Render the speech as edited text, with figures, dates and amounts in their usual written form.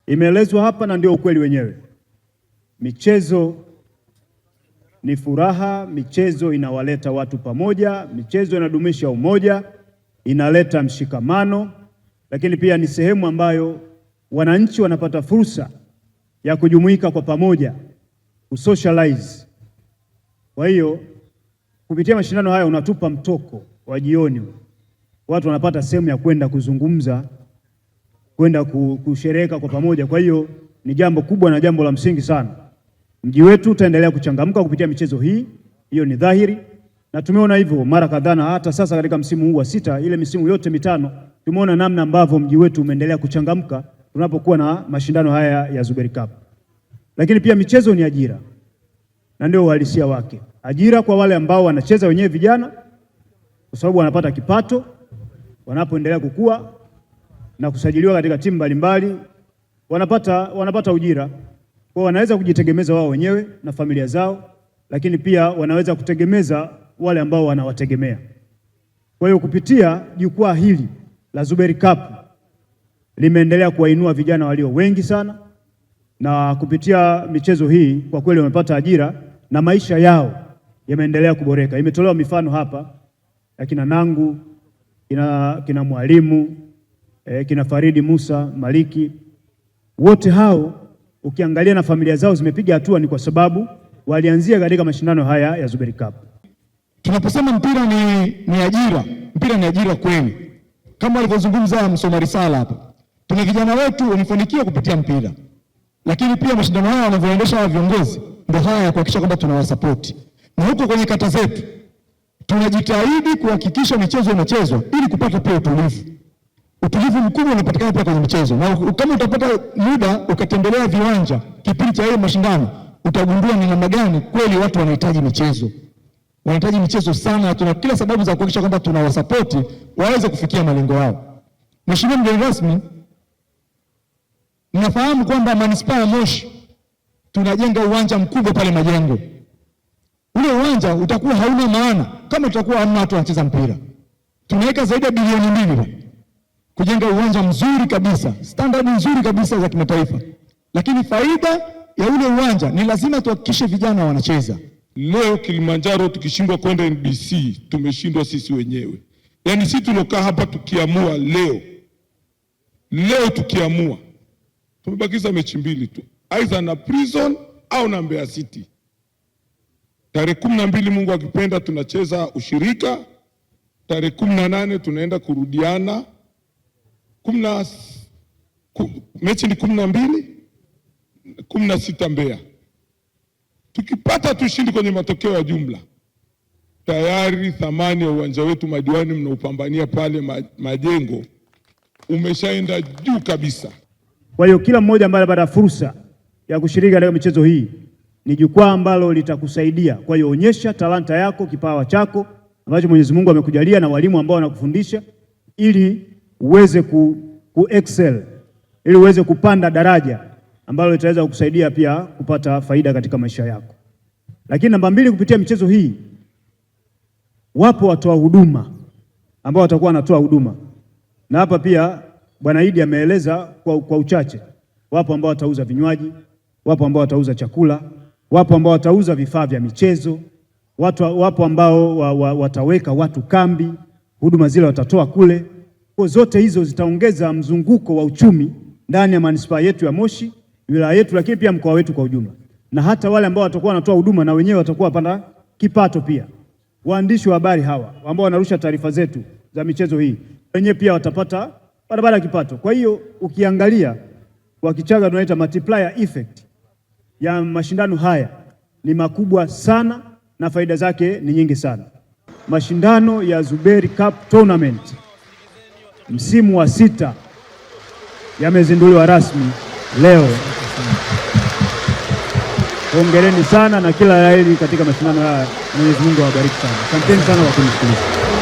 Imeelezwa hapa na ndio ukweli wenyewe. Michezo ni furaha, michezo inawaleta watu pamoja, michezo inadumisha umoja, inaleta mshikamano, lakini pia ni sehemu ambayo wananchi wanapata fursa ya kujumuika kwa pamoja, kusocialize. Kwa hiyo kupitia mashindano haya unatupa mtoko wa jioni, watu wanapata sehemu ya kwenda kuzungumza, kwenda kushereheka kwa pamoja. Kwa hiyo ni jambo kubwa na jambo la msingi sana. Mji wetu utaendelea kuchangamka kupitia michezo hii, hiyo ni dhahiri, na tumeona hivyo mara kadhaa, na hata sasa katika msimu huu wa 6, ile misimu yote mitano tumeona namna ambavyo mji wetu umeendelea kuchangamka tunapokuwa na mashindano haya ya Zuberi Cup. Lakini pia michezo ni ajira, na ndio uhalisia wake. Ajira kwa wale ambao wanacheza wenyewe vijana, kwa sababu wanapata kipato wanapoendelea kukua na kusajiliwa katika timu mbalimbali, wanapata ujira, kwa wanaweza kujitegemeza wao wenyewe na familia zao, lakini pia wanaweza kutegemeza wale ambao wanawategemea. Kwa hiyo kupitia jukwaa hili la Zuberi Cup limeendelea kuwainua vijana walio wengi sana, na kupitia michezo hii kwa kweli wamepata ajira na maisha yao yameendelea kuboreka. Imetolewa mifano hapa ya kina Nangu, kina Mwalimu, kina Faridi Musa Maliki. Wote hao ukiangalia na familia zao zimepiga hatua, ni kwa sababu walianzia katika mashindano haya ya Zuberi Cup. Tunaposema mpira ni ajira, mpira ni ajira kweli. Kama alivyozungumza msoma risala hapa, tuna vijana wetu wamefanikiwa kupitia mpira, lakini pia mashindano haya wanavyoendesha viongozi ndio haya ya kuhakikisha kwamba tunawasapoti. Na huko kwenye kata zetu tunajitahidi kuhakikisha michezo inachezwa ili kupata pia utulivu. Utulivu mkubwa unapatikana pia kwenye michezo. Na kama utapata muda ukatembelea viwanja kipindi cha mashindano, utagundua ni namna gani kweli watu wanahitaji michezo. Wanahitaji michezo sana. Tuna kila sababu za kuhakikisha kwamba tunawasapoti waweze kufikia malengo yao. Mheshimiwa mgeni rasmi, ninafahamu kwamba manispaa ya Moshi tunajenga uwanja mkubwa pale Majengo. Ule uwanja utakuwa hauna maana kama tutakuwa hamna watu wanacheza mpira. Tunaweka zaidi ya bilioni 2 kujenga uwanja mzuri kabisa, standard nzuri kabisa za kimataifa. Lakini faida ya ule uwanja ni lazima tuhakikishe vijana wanacheza. Leo Kilimanjaro tukishindwa kwenda NBC, tumeshindwa sisi wenyewe. Yaani sisi tulokaa hapa tukiamua leo tukiamua, tumebakiza mechi 2 tu, aidha na Prison au na Mbeya City. Tarehe 12 Mungu akipenda tunacheza ushirika. Tarehe 18 tunaenda kurudiana. Mechi ni 12, 16 Mbeya. Tukipata tushindi kwenye matokeo ya jumla, tayari thamani ya uwanja wetu madiwani mnaupambania pale Majengo umeshaenda juu kabisa. Kwa hiyo kila mmoja ambaye anapata fursa ya kushiriki katika michezo hii ni jukwaa ambalo litakusaidia. Kwa hiyo onyesha talanta yako, kipawa chako ambacho Mwenyezi Mungu amekujalia na walimu ambao wanakufundisha, ili uweze ku excel, ili uweze kupanda daraja ambalo litaweza kukusaidia pia kupata faida katika maisha yako. Lakini namba 2, kupitia michezo hii wapo watoa huduma ambao watakuwa wanatoa huduma, na hapa pia Bwana Idi ameeleza kwa uchache. Wapo ambao watauza vinywaji, wapo ambao watauza chakula, wapo ambao watauza vifaa vya michezo, wapo ambao wataweka watu kambi, huduma zile watatoa kule. Kwa zote hizo zitaongeza mzunguko wa uchumi ndani ya manispaa yetu ya Moshi, wilaya yetu, lakini pia mkoa wetu kwa ujumla. Na hata wale ambao watakuwa wanatoa huduma na wenyewe watakuwa wapata kipato pia. Waandishi wa habari hawa ambao wanarusha taarifa zetu za michezo hii, wenyewe pia watapata barabara kipato. Kwa hiyo ukiangalia kwa Kichaga tunaita multiplier effect ya mashindano haya ni makubwa sana na faida zake ni nyingi sana. Mashindano ya Zuberi Cup Tournament msimu wa 6 yamezinduliwa rasmi leo. Hongereni sana na kila la heri katika mashindano haya. Mwenyezi Mungu awabariki sana. Asanteni sana kwa kunisikiliza.